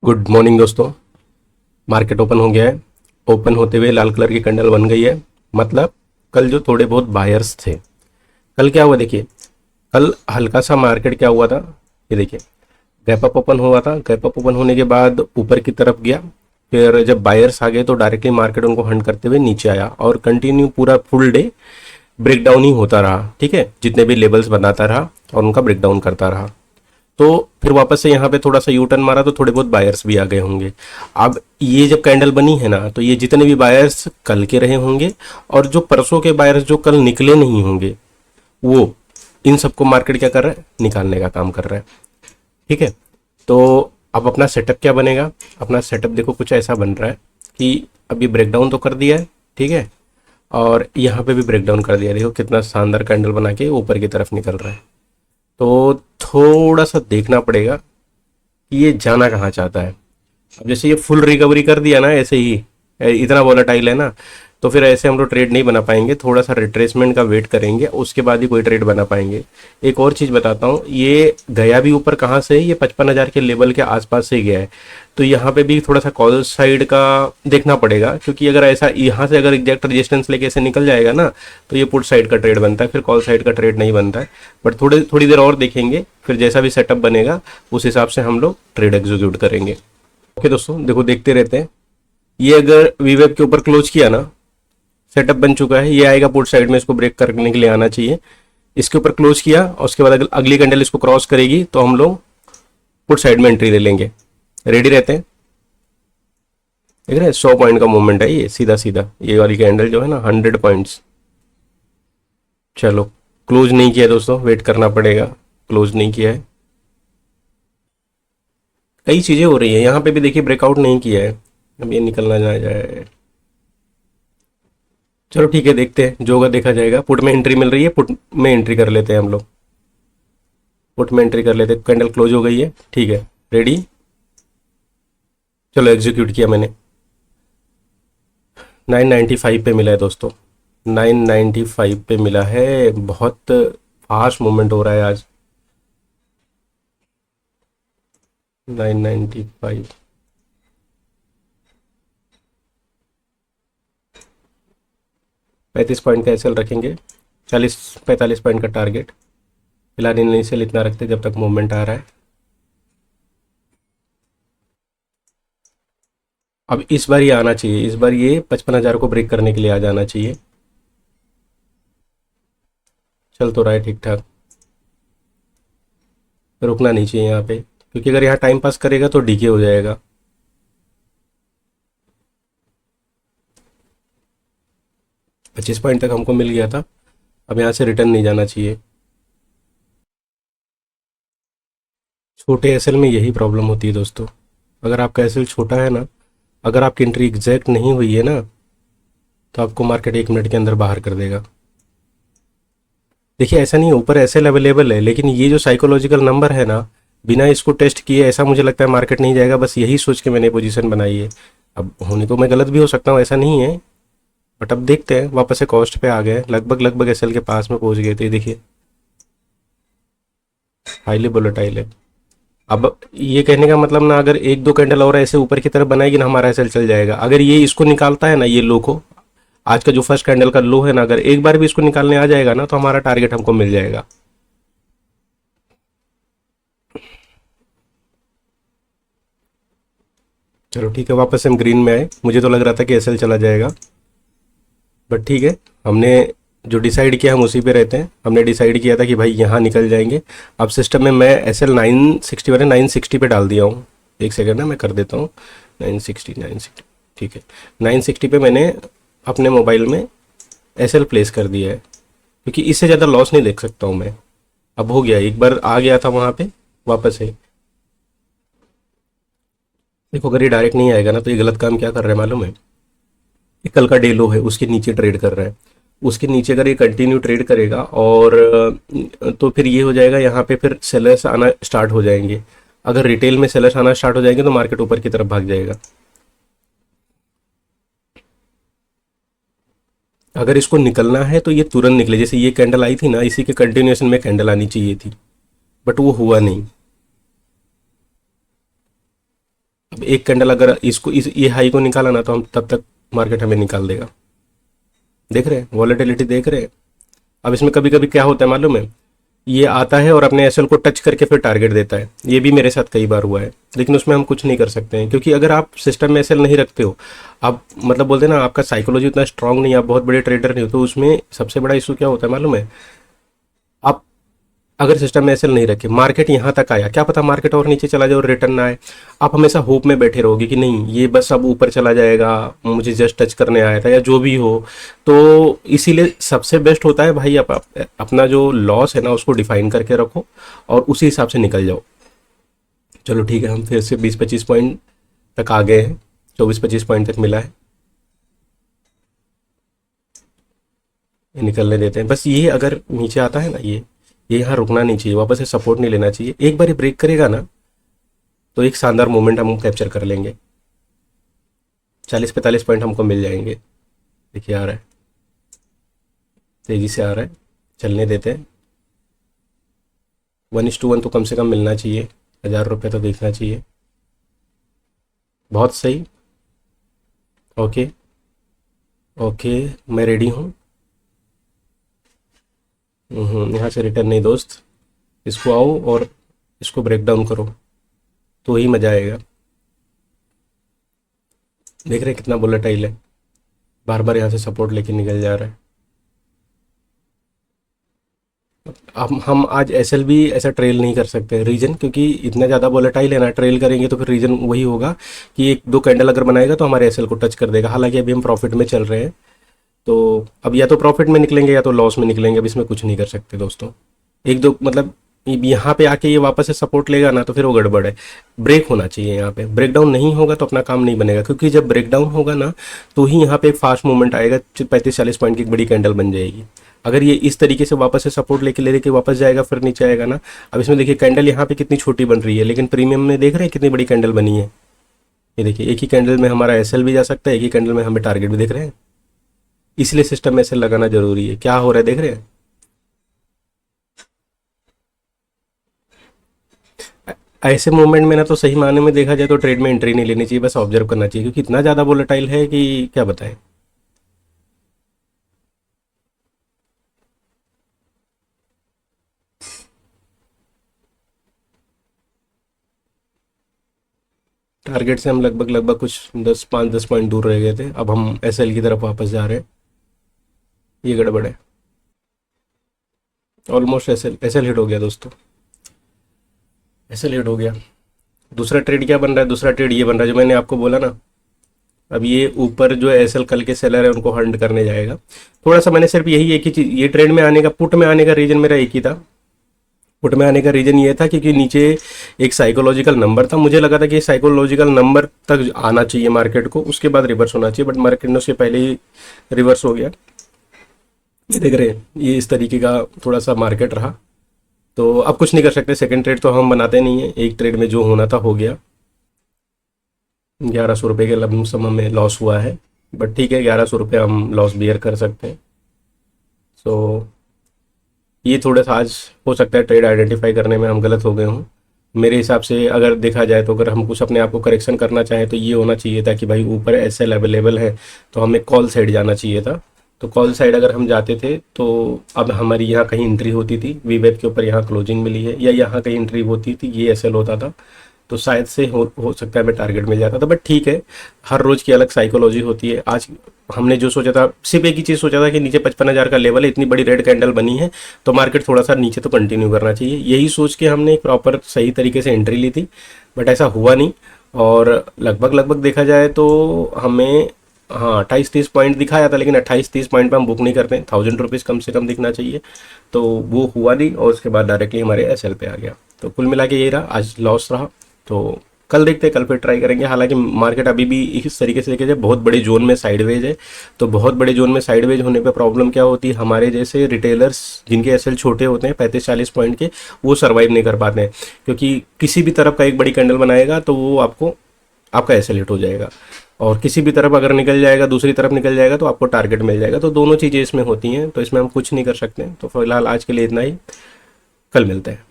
Good morning दोस्तों। Market open हो गया है। ओपन होते हुए लाल कलर की कैंडल बन गई है। मतलब कल जो थोड़े बहुत बायर्स थे, कल क्या हुआ देखिए। कल हल्का सा मार्केट क्या हुआ था, ये देखिए, गैप अप ओपन हुआ था। गैप अप ओपन होने के बाद ऊपर की तरफ गया। फिर जब बायर्स आ गए तो डायरेक्टली मार्केट उनको हंट करते हुए नीचे आया और कंटिन्यू पूरा फुल डे ब्रेकडाउन ही होता रहा। ठीक है, जितने भी लेवल्स बनाता रहा और उनका ब्रेकडाउन करता रहा। तो फिर वापस से यहाँ पे थोड़ा सा यू टर्न मारा तो थोड़े बहुत बायर्स भी आ गए होंगे। अब ये जब कैंडल बनी है ना, तो ये जितने भी बायर्स कल के रहे होंगे और जो परसों के बायर्स जो कल निकले नहीं होंगे, वो इन सबको मार्केट क्या कर रहा है, निकालने का काम कर रहा है। ठीक है, तो अब अपना सेटअप क्या बनेगा। अपना सेटअप देखो कुछ ऐसा बन रहा है कि अभी ब्रेकडाउन तो कर दिया है, ठीक है, और यहाँ पे भी ब्रेकडाउन कर दिया। देखो कितना शानदार कैंडल बना के ऊपर की तरफ निकल रहा है। तो थोड़ा सा देखना पड़ेगा कि ये जाना कहाँ चाहता है। अब जैसे ये फुल रिकवरी कर दिया ना, ऐसे ही इतना वोलेटाइल है ना, तो फिर ऐसे हम लोग ट्रेड नहीं बना पाएंगे। थोड़ा सा रिट्रेसमेंट का वेट करेंगे, उसके बाद ही कोई ट्रेड बना पाएंगे। एक और चीज़ बताता हूँ, ये गया भी ऊपर कहाँ से है, ये 55,000 के लेवल के आसपास से गया है। तो यहाँ पे भी थोड़ा सा कॉल साइड का देखना पड़ेगा, क्योंकि अगर ऐसा यहाँ से अगर एग्जैक्ट रेजिस्टेंस लेके ऐसे निकल जाएगा ना, तो ये पुट साइड का ट्रेड बनता है, फिर कॉल साइड का ट्रेड नहीं बनता है। बट थोड़ी देर और देखेंगे, फिर जैसा भी सेटअप बनेगा उस हिसाब से हम लोग ट्रेड एग्जीक्यूट करेंगे। ओके दोस्तों, देखो देखते रहते हैं। ये अगर वीवेब के ऊपर क्लोज किया ना, सेटअप बन चुका है, ये आएगा पुट साइड में, इसको ब्रेक करने के लिए आना चाहिए। इसके ऊपर क्लोज किया और उसके बाद अगर अगली कैंडल इसको क्रॉस करेगी तो हम लोग पुट साइड में एंट्री ले लेंगे। रेडी रहते हैं। देख रहे हैं 100 पॉइंट का मूवमेंट है, ये सीधा सीधा ये वाली कैंडल जो है ना 100 पॉइंट्स। चलो, क्लोज नहीं किया दोस्तों, वेट करना पड़ेगा। क्लोज नहीं किया है, कई चीजें हो रही है यहाँ पे भी। देखिए ब्रेकआउट नहीं किया है, अब ये निकलना ना जाए। चलो ठीक है, देखते हैं, जो होगा देखा जाएगा। पुट में एंट्री मिल रही है, पुट में एंट्री कर लेते हैं हम लोग। पुट में एंट्री कर लेते हैं। कैंडल क्लोज हो गई है, ठीक है, रेडी। चलो एग्जीक्यूट किया मैंने। 995 पे मिला है दोस्तों, 995 पे मिला है। बहुत फास्ट मूवमेंट हो रहा है आज। 995, 35 पॉइंट का एसएल रखेंगे, 40-45 पॉइंट का टारगेट। फिलहाल इनिशियल इतना रखते जब तक मूवमेंट आ रहा है। अब इस बार ये आना चाहिए, इस बार ये 55,000 को ब्रेक करने के लिए आ जाना चाहिए। चल तो रहा है ठीक ठाक, रुकना नहीं चाहिए यहाँ पे, क्योंकि अगर यहाँ टाइम पास करेगा तो डीके हो जाएगा। पच्चीस पॉइंट तक हमको मिल गया था, अब यहाँ से रिटर्न नहीं जाना चाहिए। छोटे एसएल में यही प्रॉब्लम होती है दोस्तों। अगर आपका एसएल छोटा है ना, अगर आपकी एंट्री एग्जैक्ट नहीं हुई है ना, तो आपको मार्केट 1 मिनट के अंदर बाहर कर देगा। देखिए ऐसा नहीं है, ऊपर एसएल अवेलेबल है, लेकिन ये जो साइकोलॉजिकल नंबर है ना, बिना इसको टेस्ट किए ऐसा मुझे लगता है मार्केट नहीं जाएगा। बस यही सोच के मैंने पोजीशन बनाई है। अब होने को मैं गलत भी हो सकता हूँ, ऐसा नहीं है, बट अब देखते हैं। वापस से कॉस्ट पे आ गए, लगभग लगभग एसएल के पास में पहुंच गए थे। देखिए हाईली वोलेटाइल है। अब ये कहने का मतलब ना, अगर एक दो कैंडल और ऐसे ऊपर की तरफ बनाएगी ना, हमारा एसएल चल जाएगा। अगर ये इसको निकालता है ना, ये लो को, आज का जो फर्स्ट कैंडल का लो है ना, अगर एक बार भी इसको निकालने आ जाएगा ना, तो हमारा टारगेट हमको मिल जाएगा। चलो ठीक है, वापस से हम ग्रीन में आए। मुझे तो लग रहा था कि एसएल चला जाएगा, बट ठीक है, हमने जो डिसाइड किया हम उसी पे रहते हैं। हमने डिसाइड किया था कि भाई यहाँ निकल जाएंगे। अब सिस्टम में मैं एसएल 960 मैंने 960 पे डाल दिया हूँ। एक सेकेंड ना, मैं कर देता हूँ। 960 ठीक है, 960 पे मैंने अपने मोबाइल में एसएल प्लेस कर दिया है, क्योंकि इससे ज़्यादा लॉस नहीं देख सकता हूँ मैं। अब हो गया, एक बार आ गया था वहाँ पे, वापस है। देखो अगर ये डायरेक्ट नहीं आएगा ना, तो ये गलत काम क्या कर रहा है मालूम है। ये कल का डे लो है, उसके नीचे ट्रेड कर रहा है। उसके नीचे अगर ये कंटिन्यू ट्रेड करेगा और तो फिर ये हो जाएगा, यहाँ पे फिर सेलर्स आना स्टार्ट हो जाएंगे। अगर रिटेल में सेलर्स आना स्टार्ट हो जाएंगे तो मार्केट ऊपर की तरफ भाग जाएगा। अगर इसको निकलना है तो ये तुरंत निकले। जैसे ये कैंडल आई थी ना, इसी के कंटिन्यूएशन में कैंडल आनी चाहिए थी, बट वो हुआ नहीं। अब एक कैंडल अगर इसको ये हाई को निकाला ना तो हम तब तक मार्केट हमें निकाल देगा। देख रहे हैं वॉलेटिलिटी, देख रहे हैं। अब इसमें कभी कभी क्या होता है मालूम है, ये आता है और अपने एसएल को टच करके फिर टारगेट देता है। ये भी मेरे साथ कई बार हुआ है, लेकिन उसमें हम कुछ नहीं कर सकते हैं, क्योंकि अगर आप सिस्टम में एसएल नहीं रखते हो, आप मतलब बोलते हैं ना आपका साइकोलॉजी उतना स्ट्रांग नहीं है, आप बहुत बड़े ट्रेडर नहीं हो, तो उसमें सबसे बड़ा इशू क्या होता है मालूम है, आप अगर सिस्टम में एसएल नहीं रखे, मार्केट यहाँ तक आया, क्या पता मार्केट और नीचे चला जाए और रिटर्न ना आए, आप हमेशा होप में बैठे रहोगे कि नहीं ये बस अब ऊपर चला जाएगा, मुझे जस्ट टच करने आया था या जो भी हो। तो इसीलिए सबसे बेस्ट होता है भाई आप अपना जो लॉस है ना उसको डिफाइन करके रखो और उसी हिसाब से निकल जाओ। चलो ठीक है, हम फिर से 20-25 पॉइंट तक आ गए हैं, 24-25 पॉइंट तक मिला है, ये निकलने देते हैं। बस ये अगर नीचे आता है ना, ये यहाँ रुकना नहीं चाहिए, वापस से सपोर्ट नहीं लेना चाहिए। एक बार ये ब्रेक करेगा ना तो एक शानदार मोमेंट हम कैप्चर कर लेंगे, 40-45 पॉइंट हमको मिल जाएंगे। देखिए आ रहा है, तेज़ी से आ रहा है, चलने देते हैं। 1:1 तो कम से कम मिलना चाहिए, 1000 रुपये तो देखना चाहिए। बहुत सही, ओके ओके, मैं रेडी हूँ। यहाँ से रिटर्न नहीं दोस्त, इसको आओ और इसको ब्रेक डाउन करो तो ही मज़ा आएगा। देख रहे हैं कितना वोलेटाइल है, बार बार यहाँ से सपोर्ट लेके निकल जा रहा है। अब हम आज एसएल भी ऐसा ट्रेल नहीं कर सकते, रीज़न क्योंकि इतना ज़्यादा वोलेटाइल है ना, ट्रेल करेंगे तो फिर रीज़न वही होगा कि एक दो कैंडल अगर बनाएगा तो हमारे एसएल को टच कर देगा। हालांकि अभी हम प्रॉफिट में चल रहे हैं, तो अब या तो प्रॉफिट में निकलेंगे या तो लॉस में निकलेंगे, अब इसमें कुछ नहीं कर सकते दोस्तों। एक दो मतलब यहाँ पे आके ये वापस से सपोर्ट लेगा ना तो फिर वो गड़बड़ है, ब्रेक होना चाहिए। यहाँ पे ब्रेक डाउन नहीं होगा तो अपना काम नहीं बनेगा, क्योंकि जब ब्रेक डाउन होगा ना तो ही यहाँ पे एक फास्ट मूवमेंट आएगा, 35-40 पॉइंट की एक बड़ी कैंडल बन जाएगी। अगर ये इस तरीके से वापस से सपोर्ट लेके वापस जाएगा फिर नीचे आएगा ना। अब इसमें देखिए कैंडल यहाँ पे कितनी छोटी बन रही है, लेकिन प्रीमियम में देख रहे हैं कितनी बड़ी कैंडल बनी है। ये देखिए एक ही कैंडल में हमारा एसएल भी जा सकता है, एक ही कैंडल में हमें टारगेट भी देख रहे हैं। इसलिए सिस्टम में एसएल लगाना जरूरी है। क्या हो रहा है देख रहे हैं, ऐसे मूवमेंट में ना तो सही मायने में देखा जाए तो ट्रेड में एंट्री नहीं लेनी चाहिए, बस ऑब्जर्व करना चाहिए, क्योंकि इतना ज़्यादा वोलेटाइल है कि क्या बताएं। टारगेट से हम लगभग लगभग कुछ 5-10 पॉइंट दूर रह गए थे, अब हम एसएल की तरफ वापस जा रहे हैं। ये गड़बड़ है, ऑलमोस्ट एसएल एसएल हिट हो गया दोस्तों, एसएल हिट हो गया। दूसरा ट्रेड क्या बन रहा है, दूसरा ट्रेड ये बन रहा है जो मैंने आपको बोला ना। अब ये ऊपर जो एसएल कल के सेलर है उनको हंट करने जाएगा थोड़ा सा। मैंने सिर्फ यही एक ही चीज़, ये ट्रेड में आने का, पुट में आने का रीज़न मेरा एक ही था। पुट में आने का रीज़न ये था क्योंकि नीचे एक साइकोलॉजिकल नंबर था, मुझे लगा था कि साइकोलॉजिकल नंबर तक आना चाहिए मार्केट को, उसके बाद रिवर्स होना चाहिए, बट मार्केट ने उससे पहले ही रिवर्स हो गया। ये देख रहे हैं, ये इस तरीके का थोड़ा सा मार्केट रहा, तो अब कुछ नहीं कर सकते। सेकंड ट्रेड तो हम बनाते नहीं है, एक ट्रेड में जो होना था हो गया। 1100 रुपये के लमसम में लॉस हुआ है, बट ठीक है, 1100 रुपये हम लॉस बियर कर सकते हैं। सो ये थोड़ा सा आज हो सकता है ट्रेड आइडेंटिफाई करने में हम गलत हो गए हों मेरे हिसाब से। अगर देखा जाए तो अगर हम कुछ अपने आप को करेक्शन करना चाहें तो ये होना चाहिए था कि भाई ऊपर एसएल अवेलेबल है तो हमें कॉल साइड जाना चाहिए था। तो कॉल साइड अगर हम जाते थे तो अब हमारी यहाँ कहीं एंट्री होती थी, वीवेब के ऊपर यहाँ क्लोजिंग मिली है, या यहाँ कहीं एंट्री होती थी, ये एसएल होता था, तो शायद से हो सकता है मैं टारगेट मिल जाता था। बट ठीक है, हर रोज़ की अलग साइकोलॉजी होती है। आज हमने जो सोचा था, सिर्फ एक ही चीज़ सोचा था कि नीचे 55,000 का लेवल है, इतनी बड़ी रेड कैंडल बनी है तो मार्केट थोड़ा सा नीचे तो कंटिन्यू करना चाहिए, यही सोच के हमने एक प्रॉपर सही तरीके से एंट्री ली थी। बट ऐसा हुआ नहीं, और लगभग लगभग देखा जाए तो हमें हाँ 28-30 पॉइंट दिखाया था, लेकिन 28-30 पॉइंट पे हम बुक नहीं करते, 1000 रुपीज़ कम से कम दिखना चाहिए, तो वो हुआ नहीं, और उसके बाद डायरेक्टली हमारे एसएल पे आ गया। तो कुल मिला के यही रहा, आज लॉस रहा। तो कल देखते हैं, कल फिर ट्राई करेंगे। हालांकि मार्केट अभी भी इस तरीके से देखा जाए बहुत बड़े जोन में साइडवेज है, तो बहुत बड़े जोन में साइडवेज होने पे प्रॉब्लम क्या होती है, हमारे जैसे रिटेलर्स जिनके एसएल छोटे होते हैं 35-40 पॉइंट के, वो सर्वाइव नहीं कर पाते हैं, क्योंकि किसी भी तरफ का एक बड़ी कैंडल बनाएगा तो वो आपका एसएल हिट हो जाएगा, और किसी भी तरफ अगर निकल जाएगा, दूसरी तरफ निकल जाएगा तो आपको टारगेट मिल जाएगा। तो दोनों चीज़ें इसमें होती हैं, तो इसमें हम कुछ नहीं कर सकते। तो फिलहाल आज के लिए इतना ही, कल मिलते हैं।